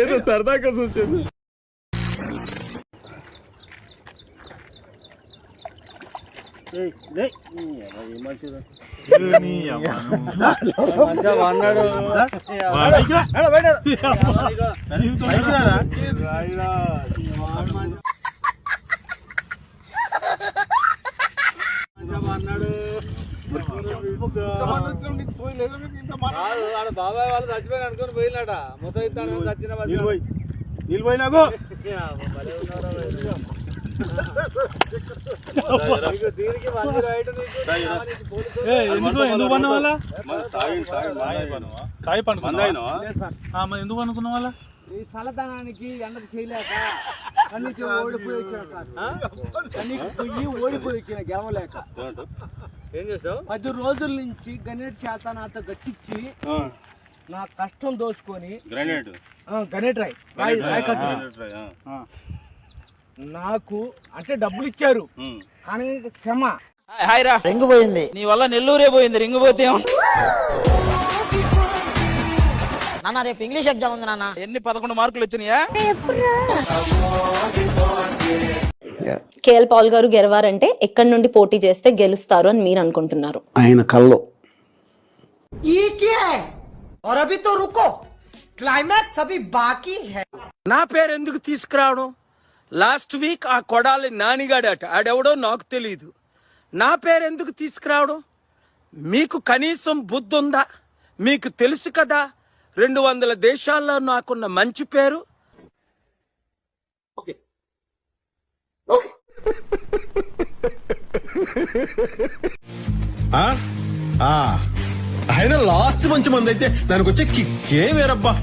ఏదో సరదా కోసం వచ్చాను. బాబాయ్ వాళ్ళు చచ్చిపోయి అనుకుని పోయినట ముసైతాను చచ్చిన నీళ్ళు పోయినాగో దీనికి మంది రైట్ ఎందుకు పన్న వాళ్ళ ఎందుకు అనుకున్న వాళ్ళ ఈ చల్లదనానికి ఎండకు చేయలేక కన్నీకి ఓడిపోయి వచ్చిన గెలవలేక ఏం చేసావు 10 రోజుల నుంచి గణేట్ చేత నాతో గట్టించి నా కష్టం దోచుకొని గణేట్ రాయ్ నాకు అంటే డబ్బులు ఇచ్చారు కానీ క్షమ రింగు పోయింది నీ వల్ల నెల్లూరే పోయింది రింగు పోతే నాన్న రేపు ఇంగ్లీష్ ఎగ్జామ్ ఉంది నాన్న ఎన్ని 11 మార్కులు వచ్చినాయా కేఎల్ పాల్ గారు గెలవారంటే ఎక్కడి నుండి పోటీ చేస్తే గెలుస్తారు అని మీరు అనుకుంటున్నారు? ఆయన కల్లో నా పేరు ఎందుకు తీసుకురావడం? లాస్ట్ వీక్ ఆ కొడాలి నానిగాడట, ఆడెవడో నాకు తెలియదు. నా పేరు ఎందుకు తీసుకురావడం? మీకు కనీసం బుద్ధి ఉందా? మీకు తెలుసు కదా 200 దేశాల్లో నాకున్న మంచి పేరు. ఆయన లాస్ట్ మంచి మంది అయితే దానికి వచ్చే కిక్కే వేరబ్బా.